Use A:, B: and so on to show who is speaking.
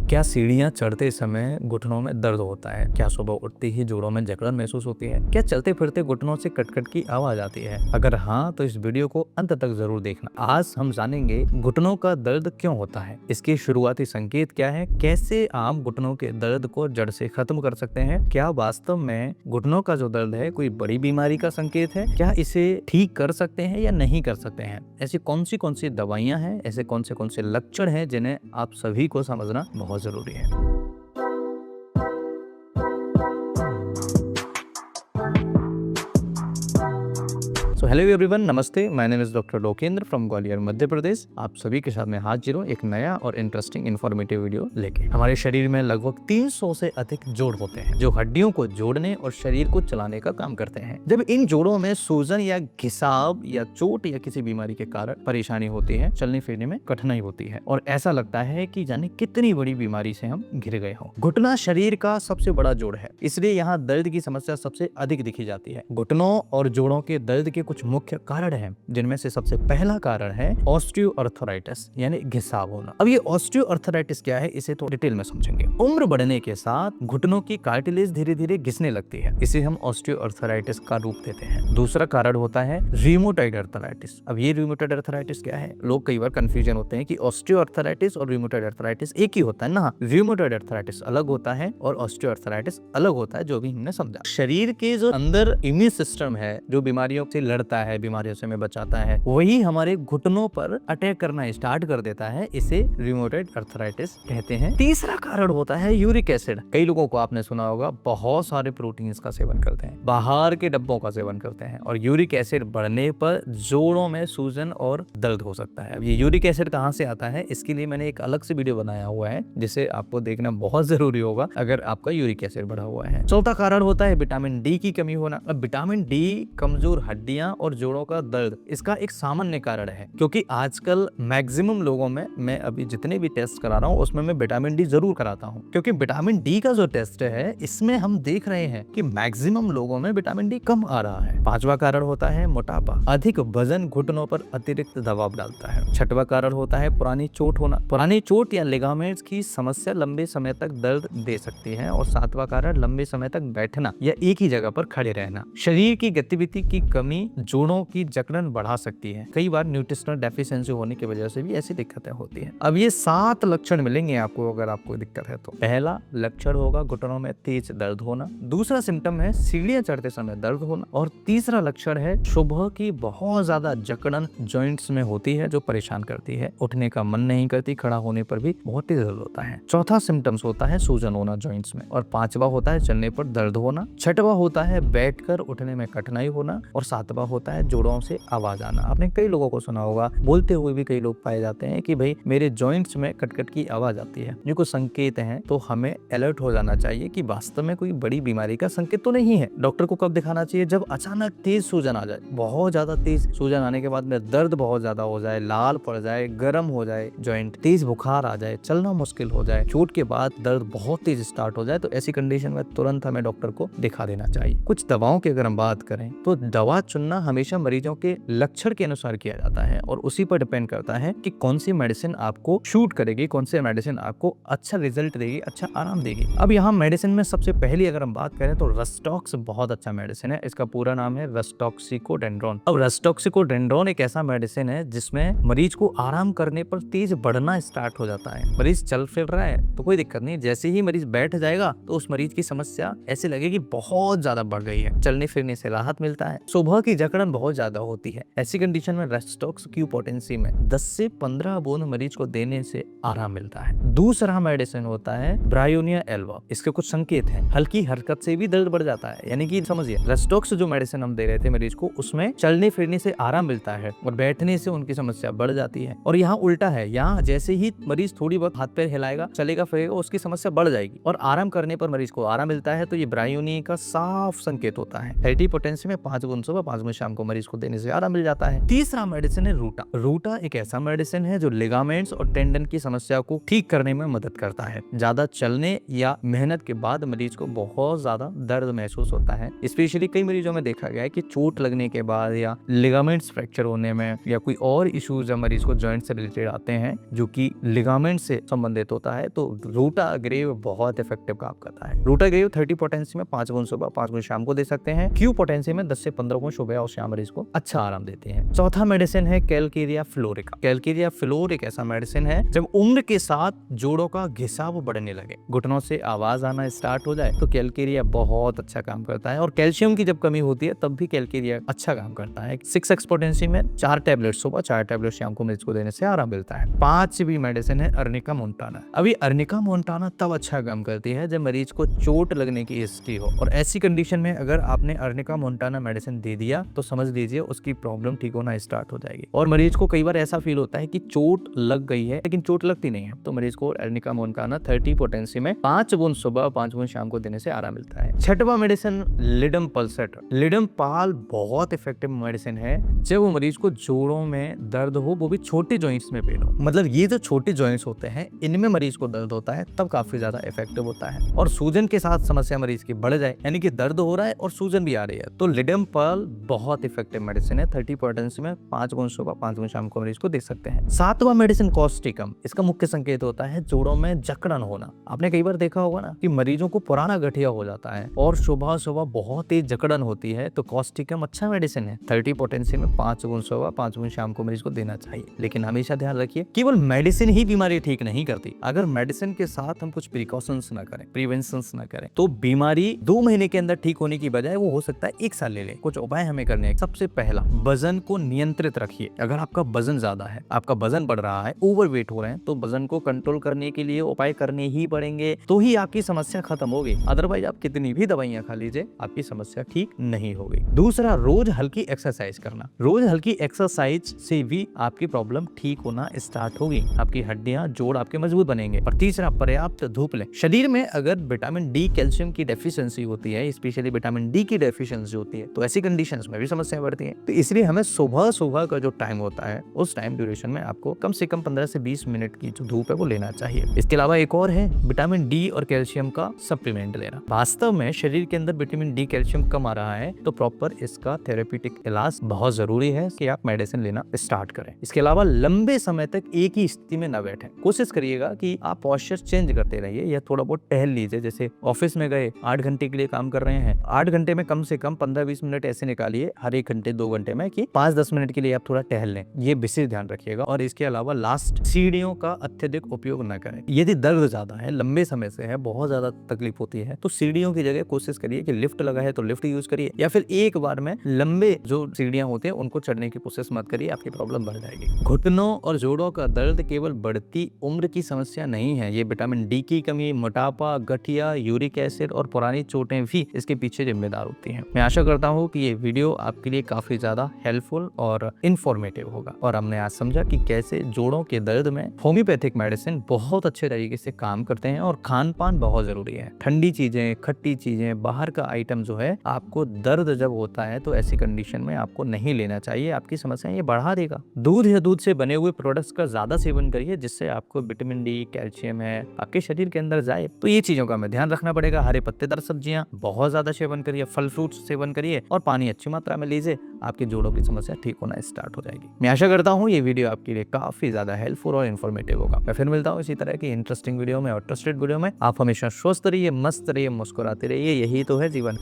A: क्या सीढ़ियाँ चढ़ते समय घुटनों में दर्द होता है? क्या सुबह उठते ही जोड़ों में जकड़न महसूस होती है? क्या चलते फिरते घुटनों से कटकट की आवाज आती है? अगर हाँ, तो इस वीडियो को अंत तक जरूर देखना। आज हम जानेंगे घुटनों का दर्द क्यों होता है, इसके शुरुआती संकेत क्या है, कैसे आप घुटनों के दर्द को जड़ से खत्म कर सकते हैं, क्या वास्तव में घुटनों का जो दर्द है कोई बड़ी बीमारी का संकेत है, क्या इसे ठीक कर सकते हैं या नहीं कर सकते हैं, ऐसी कौन सी दवाइयां हैं, ऐसे कौन से लक्षण हैं जिन्हें आप सभी को समझना बहुत जरूरी है। सो हेलो एवरीवन, नमस्ते। My name is doctor Lokendra from Gwalior, Madhya Pradesh. आप सभी के साथ मैं हाजिर हूँ एक नया और इंटरेस्टिंग इन्फॉर्मेटिव वीडियो लेके। हमारे शरीर में लगभग 300 से अधिक जोड़ होते हैं जो हड्डियों को जोड़ने और शरीर को चलाने का काम करते हैं। जब इन जोड़ों में सूजन या घिसाव या चोट या किसी बीमारी के कारण परेशानी होती है, चलने फिरने में कठिनाई होती है और ऐसा लगता है कि जाने कितनी बड़ी बीमारी से हम घिर गए हों। घुटना शरीर का सबसे बड़ा जोड़ है, इसलिए यहाँ दर्द की समस्या सबसे अधिक दिखी जाती है। घुटनों और जोड़ों के दर्द के कुछ मुख्य कारण हैं, जिनमें से सबसे पहला कारण है ऑस्टियोआर्थराइटिस यानी घिसाव होना। अब ये ऑस्टियोआर्थराइटिस क्या है, इसे तो डिटेल में समझेंगे। उम्र बढ़ने के साथ घुटनों की कार्टिलेज धीरे धीरे घिसने लगती है, इसे हम ऑस्टियोआर्थराइटिस का रूप देते हैं। दूसरा कारण होता है रियोमेटॉइड अर्थराइटिस। अब ये रियोमेटॉइड अर्थराइटिस क्या है, लोग कई बार कंफ्यूजन होते हैं कि ऑस्टियोआर्थराइटिस और रियोमेटॉइड अर्थराइटिस एक ही होता है ना। रियोमेटॉइड अर्थराइटिस अलग होता है और ऑस्टियोआर्थराइटिस अलग होता है, जो भी हमने समझा। शरीर के जो अंदर इम्यून सिस्टम है जो बीमारियों से लड़ता है, बीमारियों से हमें बचाता है, वही हमारे घुटनों पर अटैक करना स्टार्ट कर देता है, इसे रियोमेटॉइड अर्थराइटिस कहते हैं। तीसरा कारण होता है यूरिक एसिड। कई लोगों को आपने सुना होगा बहुत सारे प्रोटीन्स का सेवन करते हैं, बाहर के डब्बों का सेवन करते हैं और यूरिक एसिड बढ़ने पर जोड़ों में सूजन और दर्द हो सकता है। अब ये यूरिक एसिड कहाँ से आता है, इसके लिए मैंने एक अलग से वीडियो बनाया हुआ है जिसे आपको देखना बहुत जरूरी होगा अगर आपका यूरिक एसिड बढ़ा हुआ है। चौथा कारण होता है विटामिन डी की कमी होना। अब विटामिन डी कमजोर हड्डियां और जोड़ों का दर्द इसका एक सामान्य कारण है, क्योंकि आजकल मैक्सिमम लोगों में, मैं अभी जितने भी टेस्ट करा रहा हूँ उसमें मैं विटामिन डी जरूर कराता हूँ, क्योंकि विटामिन डी का जो टेस्ट है इसमें हम देख रहे हैं कि मैक्सिमम लोगों में विटामिन डी कम आ रहा है। पांचवा कारण होता है मोटापा। अधिक वजन घुटनों पर अतिरिक्त दबाव डालता है। छठवां कारण होता है पुरानी चोट होना। पुरानी चोट या लिगामेंट्स की समस्या लंबे समय तक दर्द दे सकती है। और सातवां कारण लंबे समय तक बैठना या एक ही जगह पर खड़े रहना। शरीर की गतिविधि की कमी जोड़ों की जकड़न बढ़ा सकती है। कई बार न्यूट्रिशनल डेफिशिएंसी होने की वजह से भी ऐसी दिक्कतें होती हैं। अब ये 7 लक्षण मिलेंगे आपको अगर आपको दिक्कत है तो। पहला लक्षण होगा घुटनों में तेज दर्द होना। दूसरा सिम्टम है सीढ़ियां चढ़ते समय दर्द होना। और तीसरा लक्षण है सुबह की बहुत ज्यादा जकड़न जॉइंट्स में होती है जो परेशान करती है, उठने का मन नहीं करती, खड़ा होने पर भी बहुत तेज दर्द होता है। चौथा सिम्टम्स होता है सूजन होना जॉइंट्स में। और पांचवा होता है चलने पर दर्द होना। छठवा होता है बैठकर उठने में कठिनाई होना। और सातवां होता है जोड़ों से आवाज आना। आपने कई लोगों को सुना होगा, बोलते हुए भी कई लोग पाए जाते हैं कि भाई मेरे जॉइंट्स में कटकट की आवाज आती है। ये कुछ संकेत हैं, तो हमें अलर्ट हो जाना चाहिए कि वास्तव में कोई बड़ी बीमारी का संकेत तो नहीं है। डॉक्टर को कब दिखाना चाहिए, जब अचानक तेज सूजन आ जाए, बहुत ज्यादा तेज सूजन आने के बाद में दर्द बहुत ज्यादा हो जाए, लाल पड़ जाए, गर्म हो जाए जॉइंट, तेज बुखार आ जाए, चलना मुश्किल हो जाए, चोट के बाद दर्द बहुत तेज स्टार्ट हो जाए, तो ऐसी कंडीशन में तुरंत हमें डॉक्टर को दिखा देना चाहिए। कुछ दवाओं की अगर हम बात करें तो दवा चुनना हमेशा मरीजों के लक्षण के अनुसार किया जाता है और उसी पर डिपेंड करता है कि कौन सी मेडिसिन आपको शूट करेगी, कौन सी मेडिसिन आपको अच्छा रिजल्ट देगी, अच्छा आराम देगी। अब यहाँ मेडिसिन में सबसे पहली अगर हम बात करें तो रस्टॉक्स बहुत अच्छा मेडिसिन है। इसका पूरा नाम है रस्टॉक्सिकोडेंड्रोन। अब रस्टॉक्सिकोडेंड्रोन एक ऐसा मेडिसिन है जिसमें मरीज को आराम करने पर तेज बढ़ना स्टार्ट हो जाता है। मरीज चल फिर रहा है तो कोई दिक्कत नहीं, जैसे ही मरीज बैठ जाएगा तो उस मरीज की समस्या ऐसे लगेगी बहुत ज्यादा बढ़ गई है, चलने फिरने से राहत मिलता है, सुबह की जकड़न बहुत ज्यादा होती है। ऐसी कंडीशन में रस्टॉक्सिक्यूपोटेंसी में 10 से 15 बूंद मरीज को देने से आराम मिलता है। दूसरा मेडिसिन होता है ब्रायोनिया एल्बा। इसके कुछ संकेत हैं, हल्की हरकत से भी दर्द बढ़ जाता है, यानी कि समझिए रस्टॉक्स जो मेडिसिन हम दे रहे थे मरीज को, उसमें चलने फिरने से आराम मिलता है और बैठने से उनकी समस्या बढ़ जाती है। और यहाँ उल्टा है, यहाँ जैसे ही मरीज थोड़ी बहुत हाथ पैर हिलाएगा, चलेगा फिरेगा, उसकी समस्या बढ़ जाएगी और आराम करने पर मरीज को आराम मिलता है। तो ये ब्रायोनिया का साफ संकेत होता है। हेल्टी पोटेंसी में 5 गुण सुबह 5 गुण शाम शाम को मरीज को देने से आराम मिल जाता है। तीसरा मेडिसिन है रूटा। रूटा एक ऐसा मेडिसिन है जो लिगामेंट्स और टेंडन की समस्या को ठीक करने में मदद करता है। ज्यादा चलने या मेहनत के बाद मरीज को बहुत ज्यादा दर्द महसूस होता है। स्पेशली कई मरीजों में देखा गया है कि चोट लगने के बाद या लिगामेंट्स फ्रैक्चर होने में या कोई और इश्यूज मरीज को जॉइंट से रिलेटेड आते हैं जो कि लिगामेंट से संबंधित होता है, तो रूटा ग्रेव बहुत इफेक्टिव काम करता है। रूटा ग्रेव 30 पोटेंसी में 5 गुण सुबह 5 गुण शाम को दे सकते हैं। क्यू पोटेंसी में 10 से 15 गुण सुबह और शाम मरीज को अच्छा आराम देते हैं। चौथा मेडिसिन है कैलकेरिया फ्लोरिका। कैलकेरिया फ्लोर एक ऐसा मेडिसिन है जब उम्र के साथ जोड़ों का घिसाव बढ़ने लगे, घुटनों से आवाज आना स्टार्ट हो जाए, तो कैलकेरिया बहुत अच्छा काम करता है। और कैल्शियम की जब कमी होती है तब भी कैलकेरिया अच्छा काम करता है। 6x पोटेंसी में 4 टैबलेट सुबह 4 टैबलेट शाम को मरीज को देने से आराम मिलता है। 5वीं मेडिसिन है अर्निका मोंटाना। अभी अर्निका मोंटाना तब अच्छा काम करती है जब मरीज को चोट लगने की हिस्ट्री हो, और ऐसी कंडीशन में अगर आपने अर्निका मोंटाना मेडिसिन दे दिया तो समझ लीजिए उसकी प्रॉब्लम ठीक होना स्टार्ट हो जाएगी। और मरीज को कई बार ऐसा फील होता है कि चोट लग गई है लेकिन चोट लगती नहीं है, तो मरीज को अर्निका मोंटाना 30 पोटेंसी में 5 गुण सुबह 5 गुण शाम को देने से आराम मिलता है। 6वां मेडिसिन लिडम पल्सेटर। लिडम पाल बहुत इफेक्टिव मेडिसिन है जब वो मरीज को जोड़ों में दर्द हो, वो भी छोटे जॉइंट्स में पेन हो। मतलब ये जो छोटे जॉइंट्स होते हैं इनमें मरीज को दर्द होता है तब काफी ज्यादा इफेक्टिव होता है। और सूजन के साथ समस्या मरीज की बढ़ जाए, यानी कि दर्द हो रहा है और सूजन भी आ रही है, तो लिडम पाल बहुत इफेक्टिव मेडिसिन है। 30 पोटेंसी में 5 गुण सुबह 5 गुण शाम को मरीज को दे सकते हैं। 7वां मेडिसिन कॉस्टिकम। इसका मुख्य संकेत होता है जोड़ों में जकड़न होना। आपने कई बार देखा होगा ना कि मरीजों को पुराना गठिया हो जाता है और सुबह सुबह बहुत तेज जकड़न होती है, तो कॉस्टिकम अच्छा मेडिसिन है। 30 पोटेंसी में 5 गुण सुबह 5 गुण शाम को मरीज को देना चाहिए। लेकिन हमेशा ध्यान रखिए केवल मेडिसिन ही बीमारी ठीक नहीं करती। अगर मेडिसिन के साथ हम कुछ प्रिकॉशंस ना करें, प्रिवेंशंस ना करें, तो बीमारी 2 महीने के अंदर ठीक होने की बजाय वो हो सकता है 1 साल ले ले। कुछ उपाय हमें करने हैं। सबसे पहला, वजन को नियंत्रित रखिए। अगर आपका वजन ज्यादा है, आपका वजन बढ़ रहा है, ओवरवेट हो रहे हैं, तो वजन को कंट्रोल करने के लिए उपाय करने ही पड़ेंगे, तो ही आपकी समस्या खत्म होगी। अदरवाइज आप कितनी भी दवाइयां खा लीजिए, आपकी समस्या ठीक नहीं होगी। दूसरा, रोज हल्की एक्सरसाइज करना। रोज हल्की एक्सरसाइज से भी आपकी प्रॉब्लम ठीक होना स्टार्ट होगी, आपकी हड्डियां जोड़ आपके मजबूत बनेंगे। और तीसरा, पर्याप्त धूप लें। शरीर में अगर विटामिन डी, कैल्शियम की डेफिशिएंसी होती है, स्पेशली विटामिन डी की डेफिशिएंसी होती है, तो ऐसी कंडीशंस में भी समस्याएं बढ़ती हैं। तो इसलिए हमें सुबह सुबह का जो टाइम होता है उस टाइम ड्यूरेशन में आपको कम से कम 15 से 20 मिनट की जो धूप है वो लेना चाहिए। इसके अलावा एक और है विटामिन डी और कैल्शियम का सप्लीमेंट लेना। वास्तव में शरीर के अंदर विटामिन डी, कैल्शियम कम आ रहा है तो प्रॉपर इसका थेरेप्यूटिक इलाज बहुत जरूरी है कि आप मेडिसिन लेना स्टार्ट करें। इसके अलावा लंबे समय तक एक ही स्थिति में न बैठें। कोशिश करिएगा कि आप पोस्चर चेंज करते रहिए या थोड़ा बहुत टहल लीजिए। जैसे ऑफिस में गए 8 घंटे के लिए काम कर रहे हैं, 8 घंटे में कम से कम 15-20 मिनट ऐसे निकालिए हर 1 घंटे 2 घंटे में कि 5-10 मिनट के लिए आप थोड़ा टहल लें। ये विशेष ध्यान रखिएगा। और इसके अलावा लास्ट, सीढ़ियों का अत्यधिक उपयोग न करें। यदि दर्द ज्यादा है, लंबे समय से है, बहुत ज्यादा तकलीफ होती है, तो सीढ़ियों की जगह कोशिश करिए कि लिफ्ट लगा है तो लिफ्ट यूज करिए, या फिर एक बार में लंबे जो सीढ़ियां होती हैं उनको चढ़ने की कोशिश मत करिए, आपकी प्रॉब्लम बढ़ जाएगी। घुटनों और जोड़ों का दर्द केवल बढ़ती उम्र की समस्या नहीं है, ये विटामिन डी की कमी, मोटापा, गठिया, यूरिक एसिड और पुरानी चोटें भी इसके पीछे जिम्मेदार होती हैं। मैं आशा करता हूँ कि ये वीडियो आपके लिए काफी ज्यादा हेल्पफुल और इंफॉर्मेटिव होगा, और हमने आज समझा कि कैसे जोड़ों के दर्द में होम्योपैथिक मेडिसिन बहुत अच्छे तरीके से काम करते हैं और खान पान बहुत जरूरी है। ठंडी चीजें, खट्टी चीजें, बाहर का आइटम जो है, आपको दर्द जब होता है तो ऐसी कंडीशन में आपको नहीं लेना चाहिए, आपकी समस्या ये बढ़ा देगा। दूध या दूध से बने हुए प्रोडक्ट्स का ज्यादा सेवन करिए जिससे आपको विटामिन डी, कैल्शियम है आपके शरीर के अंदर जाए, तो ये चीजों का हमें ध्यान रखना पड़ेगा। हरे पत्तेदार सब्जियां बहुत ज्यादा सेवन करिए, फल फ्रूट सेवन करिए और पानी अच्छी मात्रा में लीजिए, आपके जोड़ों की समस्या ठीक होना स्टार्ट हो जाएगी। मैं आशा करता हूँ ये वीडियो आपके लिए काफी ज्यादा हेल्पफुल और इन्फॉर्मेटिव होगा। मैं फिर मिलता हूँ इसी तरह की इंटरेस्टिंग वीडियो में और ट्रस्टेड वीडियो में। आप हमेशा स्वस्थ रहिए, मस्त रहिए, मुस्कुराते रहिए, यही तो है जीवन।